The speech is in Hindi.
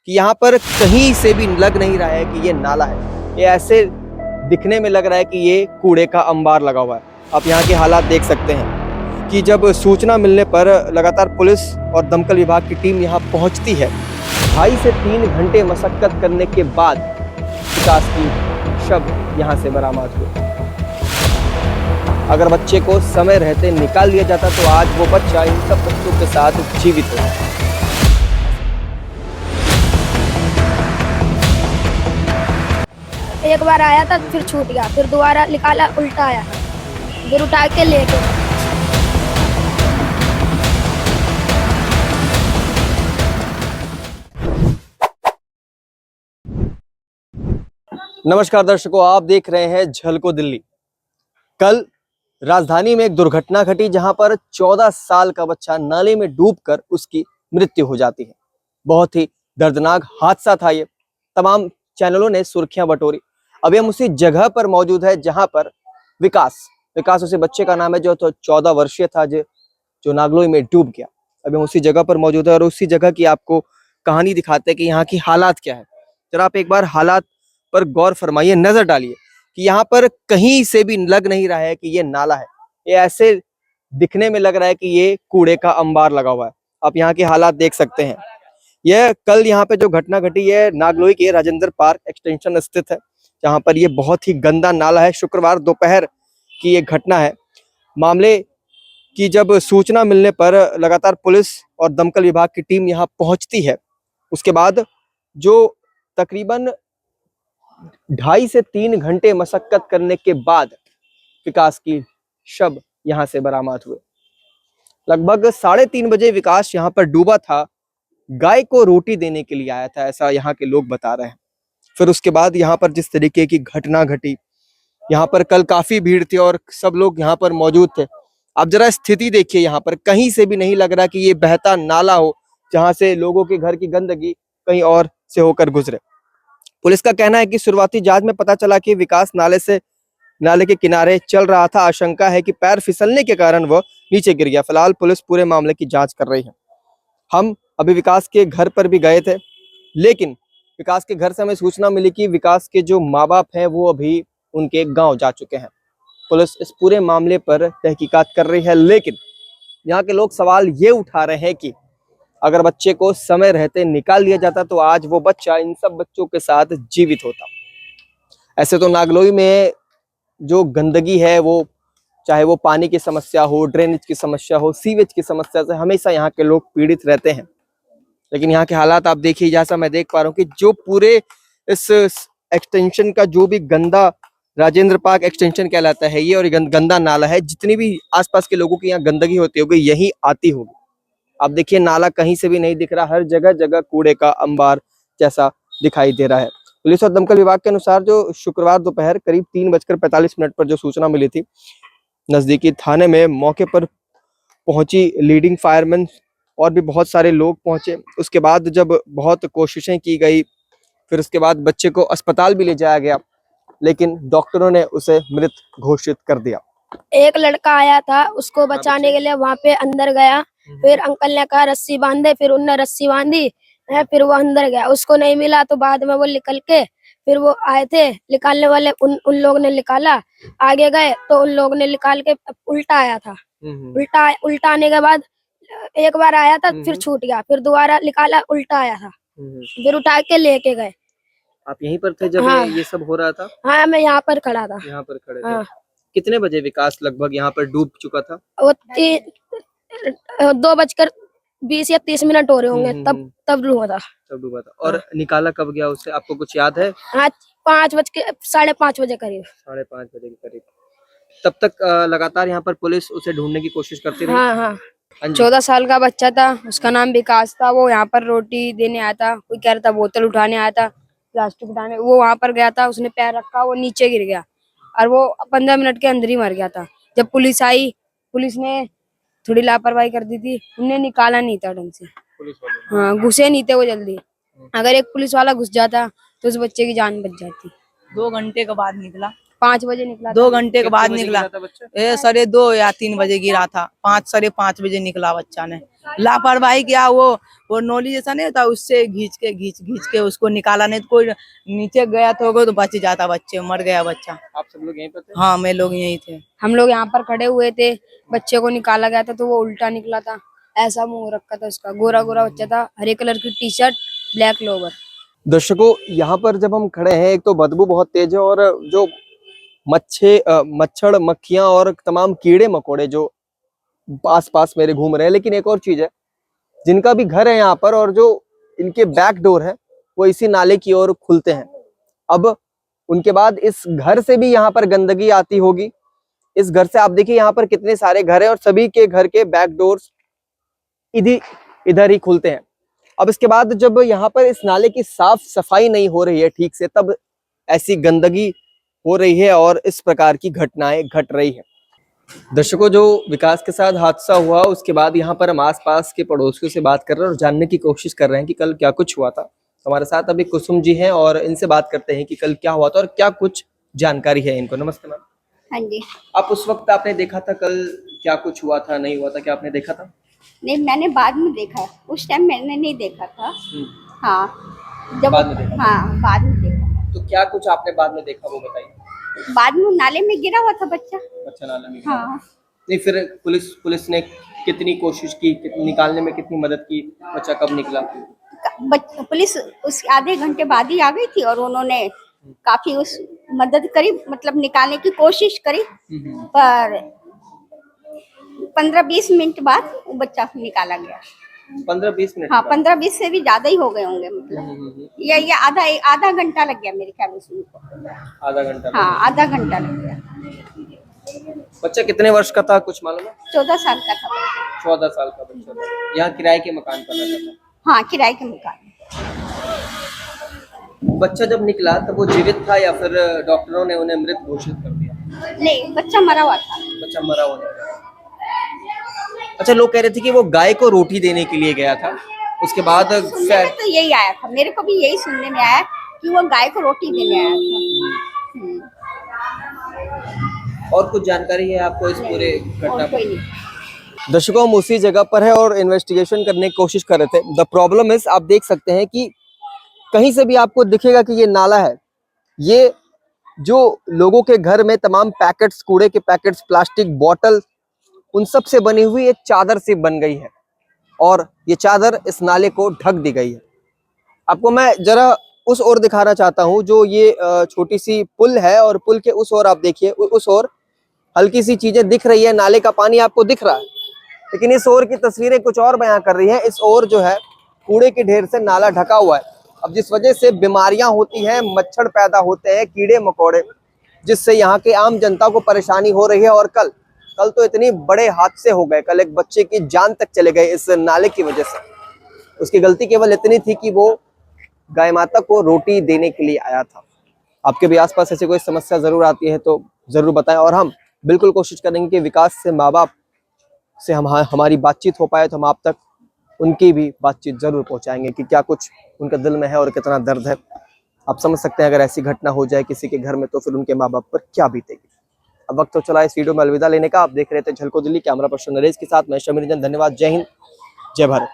कि यहाँ पर कहीं से भी लग नहीं रहा है कि ये नाला है। ये ऐसे दिखने में लग रहा है कि ये कूड़े का अंबार लगा हुआ है। आप यहाँ के हालात देख सकते हैं कि जब सूचना मिलने पर लगातार पुलिस और दमकल विभाग की टीम यहाँ पहुँचती है। 2.5 से 3 घंटे मशक्कत करने के बाद विकास की शव यहाँ से बरामद हुए। अगर बच्चे को समय रहते निकाल लिया जाता तो आज वो बच्चा इन सब बच्चों के साथ जीवित होता। एक बार आया था फिर छूट गया, फिर दोबारा निकाला उल्टा आया, फिर उठा के लेके। नमस्कार दर्शकों, आप देख रहे हैं झलको दिल्ली। कल राजधानी में एक दुर्घटना घटी जहां पर 14 साल का बच्चा नाले में डूबकर उसकी मृत्यु हो जाती है। बहुत ही दर्दनाक हादसा था ये। तमाम चैनलों ने सुर्खियां बटोरी। अभी हम उसी जगह पर मौजूद है जहां पर विकास उसे बच्चे का नाम है, जो तो 14 वर्षीय था, जो नागलोई में डूब गया। अभी हम उसी जगह पर मौजूद है और उसी जगह की आपको कहानी दिखाते हैं कि यहाँ की हालात क्या है। जरा आप एक बार हालात पर गौर फरमाइए, नजर डालिए कि यहाँ पर कहीं से भी लग नहीं रहा है कि ये नाला है। ये ऐसे दिखने में लग रहा है कि ये कूड़े का अंबार लगा हुआ है। आप यहाँ के हालात देख सकते हैं। यह कल यहाँ पे जो घटना घटी है नागलोई के राजेंद्र पार्क एक्सटेंशन स्थित है, जहाँ पर ये बहुत ही गंदा नाला है। शुक्रवार दोपहर की ये घटना है। मामले की जब सूचना मिलने पर लगातार पुलिस और दमकल विभाग की टीम यहाँ पहुंचती है। उसके बाद जो तकरीबन 2.5 से 3 घंटे मशक्कत करने के बाद विकास की शव यहाँ से बरामद हुए। लगभग 3:30 बजे विकास यहाँ पर डूबा था। गाय को रोटी देने के लिए आया था, ऐसा यहाँ के लोग बता रहे हैं। फिर उसके बाद यहाँ पर जिस तरीके की घटना घटी, यहाँ पर कल काफी भीड़ थी और सब लोग यहाँ पर मौजूद थे। आप जरा स्थिति देखिए, यहाँ पर कहीं से भी नहीं लग रहा कि ये बहता नाला हो जहाँ से लोगों के घर की गंदगी कहीं और से होकर गुजरे। पुलिस का कहना है कि शुरुआती जांच में पता चला कि विकास नाले के किनारे चल रहा था। आशंका है कि पैर फिसलने के कारण वह नीचे गिर गया। फिलहाल पुलिस पूरे मामले की जांच कर रही है। हम अभी विकास के घर पर भी गए थे, लेकिन विकास के घर से हमें सूचना मिली कि विकास के जो माँ बाप हैं वो अभी उनके गांव जा चुके हैं। पुलिस इस पूरे मामले पर तहकीकात कर रही है, लेकिन यहाँ के लोग सवाल ये उठा रहे हैं कि अगर बच्चे को समय रहते निकाल लिया जाता तो आज वो बच्चा इन सब बच्चों के साथ जीवित होता। ऐसे तो नागलोई में जो गंदगी है, वो चाहे वो पानी की समस्या हो, ड्रेनेज की समस्या हो, सीवेज की समस्या से हमेशा यहाँ के लोग पीड़ित रहते हैं। लेकिन यहाँ के हालात आप देखिए, जैसा मैं देख पा रहा हूँ कि जो पूरे इस एक्सटेंशन का जो भी गंदा राजेंद्र पार्क एक्सटेंशन कहलाता है ये, और गंदा नाला है, जितनी भी आसपास के लोगों की यहाँ गंदगी होती होगी यही आती होगी। आप देखिए, नाला कहीं से भी नहीं दिख रहा, हर जगह जगह कूड़े का अंबार जैसा दिखाई दे रहा है। पुलिस और दमकल विभाग के अनुसार जो शुक्रवार दोपहर करीब 3:45 पर जो सूचना मिली थी, नजदीकी थाने में मौके पर पहुंची लीडिंग फायरमैन और भी बहुत सारे लोग पहुंचे। उसके बाद जब बहुत कोशिशें की गई, फिर उसके बाद बच्चे को अस्पताल भी ले जाया गया, लेकिन डॉक्टरों ने उसे मृत घोषित कर दिया। एक लड़का आया था, उसको बचाने के लिए वहां पे अंदर गया। फिर अंकल ने कहा रस्सी बांधे, फिर उनने रस्सी बांधी है, फिर वो अंदर गया। उसको नहीं मिला तो बाद में वो निकल के फिर वो आए थे निकालने वाले, उन लोग ने निकाला। आगे गए तो उन लोग ने निकाल के उल्टा आया था। उल्टा आने के बाद एक बार आया था फिर छूट गया, फिर दोबारा निकाला उल्टा आया था, फिर उठा के लेके गए। आप यहीं पर थे जब हाँ, ये सब हो रहा था? हाँ, मैं यहाँ पर खड़ा था। यहाँ पर खड़े थे। हाँ। कितने बजे विकास लगभग यहाँ पर डूब चुका था? वो 2:20 या 30 हो रहे होंगे, तब डूबा था। तब डूबा था। और निकाला कब गया उसे, आपको कुछ याद है? हाँ, 5:30 बजे करीब। 5:30 बजे के करीब। तब तक लगातार यहाँ पर पुलिस उसे ढूंढने की कोशिश करती रही। हाँ, हाँ। 14 साल का बच्चा था, उसका नाम विकास था। वो यहाँ पर रोटी देने आया था, कोई कह रहा था बोतल उठाने आया था, प्लास्टिक उठाने। वो वहां पर गया था, उसने पैर रखा, वो नीचे गिर गया और वो 15 मिनट के अंदर ही मर गया था। जब पुलिस आई, पुलिस ने थोड़ी लापरवाही कर दी थी, उन्हें निकाला नहीं था ढंग से। हाँ, घुसे नहीं थे वो जल्दी। अगर एक पुलिस वाला घुस जाता तो उस बच्चे की जान बच जाती। 2 घंटे के बाद निकला। 5 बजे निकला 2 घंटे के बाद कितने बजे निकला। गिरा था बच्चा? 2:30 या 3 बजे गिरा था। 5 साढ़े 5 बजे निकला बच्चा ने। लापरवाही किया, वो नोली जैसा नहीं होता, उससे घींच के उसको निकाला, नहीं तो कोई नीचे गया तो बच जाता, बच्चे मर गया बच्चा। आप सब लोग यहीं पर थे? हाँ, मैं लोग यही थे। हम लोग यहाँ पर खड़े हुए थे, बच्चे को निकाला गया था तो वो उल्टा निकला था। ऐसा मुंह रखा था उसका, गोरा गोरा बच्चा था, हरे कलर की टी शर्ट, ब्लैक लोवर। दर्शकों, यहाँ पर जब हम खड़े हैं, एक तो बदबू बहुत तेज है और जो मच्छर मक्खियां और तमाम कीड़े मकोड़े जो पास पास मेरे घूम रहे हैं। लेकिन एक और चीज है, जिनका भी घर है यहाँ पर और जो इनके बैक डोर है वो इसी नाले की ओर खुलते हैं। अब उनके बाद इस घर से भी यहाँ पर गंदगी आती होगी। इस घर से आप देखिए यहाँ पर कितने सारे घर हैं और सभी के घर के बैक डोर्स इधर ही खुलते हैं। अब इसके बाद जब यहाँ पर इस नाले की साफ सफाई नहीं हो रही है ठीक से, तब ऐसी गंदगी हो रही है और इस प्रकार की घटनाएं घट रही है। दर्शकों, जो विकास के साथ हादसा हुआ उसके बाद यहाँ पर हम आसपास के पड़ोसियों से बात कर रहे हैं और जानने की कोशिश कर रहे हैं कि कल क्या कुछ हुआ था। हमारे साथ अभी कुसुम जी हैं और इनसे बात करते हैं कि कल क्या हुआ था और क्या कुछ जानकारी है इनको। नमस्ते मैम। हाँ जी। आप उस वक्त आपने देखा था कल क्या कुछ हुआ था, नहीं हुआ था, क्या आपने देखा था? नहीं, मैंने बाद में देखा, उस टाइम मैंने नहीं देखा था। हाँ, जब बाद में देखा? हाँ, बाद में देखा। तो क्या कुछ आपने बाद में देखा वो बताइए। बाद में नाले में गिरा हुआ था बच्चा। बच्चा नाले में? हाँ। नहीं, फिर पुलिस ने कितनी कोशिश की, निकालने में कितनी मदद की, बच्चा कब निकला? पुलिस उस आधे घंटे बाद ही आ गई थी और उन्होंने काफी उस मदद करी, मतलब निकालने की कोशिश करी, पर 15-20 मिनट बाद वो बच्चा निकाला गया। 15-20 मिनट? हाँ, 15-20 से भी ज्यादा ही हो गए होंगे, मतलब ये आधा घंटा लग गया मेरे ख्याल से। आधा घंटा? हाँ, आधा घंटा लग गया। बच्चा कितने वर्ष का था, कुछ मालूम है? 14 साल का था बच्चा। 14 साल का बच्चा था। यहाँ किराए के मकान पर रहता था? हाँ, किराए के मकान। बच्चा जब निकला तब वो जीवित था या फिर डॉक्टरों ने उन्हें मृत घोषित कर दिया? नहीं, बच्चा मरा हुआ था। बच्चा मरा हुआ था। अच्छा, लोग कह रहे थे कि वो गाय को रोटी देने के लिए गया था, उसके बाद सुनने में तो यही आया था, मेरे को भी यही सुनने में आया कि वो गाय को रोटी देने आया था। और कुछ जानकारी है आपको इस पूरे घटना और कोई पर? नहीं। दर्शकों, हम उसी जगह पर है और इन्वेस्टिगेशन करने की कोशिश कर रहे थे। द प्रॉब्लम इज, आप देख सकते हैं कि कहीं से भी आपको दिखेगा कि ये नाला है। ये जो लोगों के घर में तमाम पैकेट्स, कूड़े के पैकेट्स, प्लास्टिक बॉटल, उन सब से बनी हुई एक चादर सी बन गई है और ये चादर इस नाले को ढक दी गई है। आपको मैं जरा उस ओर दिखाना चाहता हूँ, जो ये छोटी सी पुल है और पुल के उस ओर आप देखिए, उस ओर हल्की सी चीजें दिख रही है, नाले का पानी आपको दिख रहा है, लेकिन इस ओर की तस्वीरें कुछ और बयां कर रही है। इस ओर जो है कूड़े के ढेर से नाला ढका हुआ है। अब जिस वजह से बीमारियां होती हैं, मच्छर पैदा होते हैं, कीड़े मकोड़े, जिससे यहाँ के आम जनता को परेशानी हो रही है। और कल तो इतने बड़े हादसे हो गए, कल एक बच्चे की जान तक चले गए इस नाले की वजह से। उसकी गलती केवल इतनी थी कि वो गाय माता को रोटी देने के लिए आया था। आपके भी आसपास ऐसी कोई समस्या जरूर आती है तो जरूर बताएं और हम बिल्कुल कोशिश करेंगे कि विकास से माँ बाप से हमारी बातचीत हो पाए तो हम आप तक उनकी भी बातचीत जरूर पहुंचाएंगे कि क्या कुछ उनके दिल में है और कितना दर्द है। आप समझ सकते हैं अगर ऐसी घटना हो जाए किसी के घर में तो फिर उनके माँ बाप पर क्या बीतेगी। अब वक्त तो चला इस वीडियो में अलविदा लेने का। आप देख रहे थे झलको दिल्ली, कैमरा पर्सन नरेश के साथ मैं शमीर रंजन। धन्यवाद। जय हिंद, जय भारत।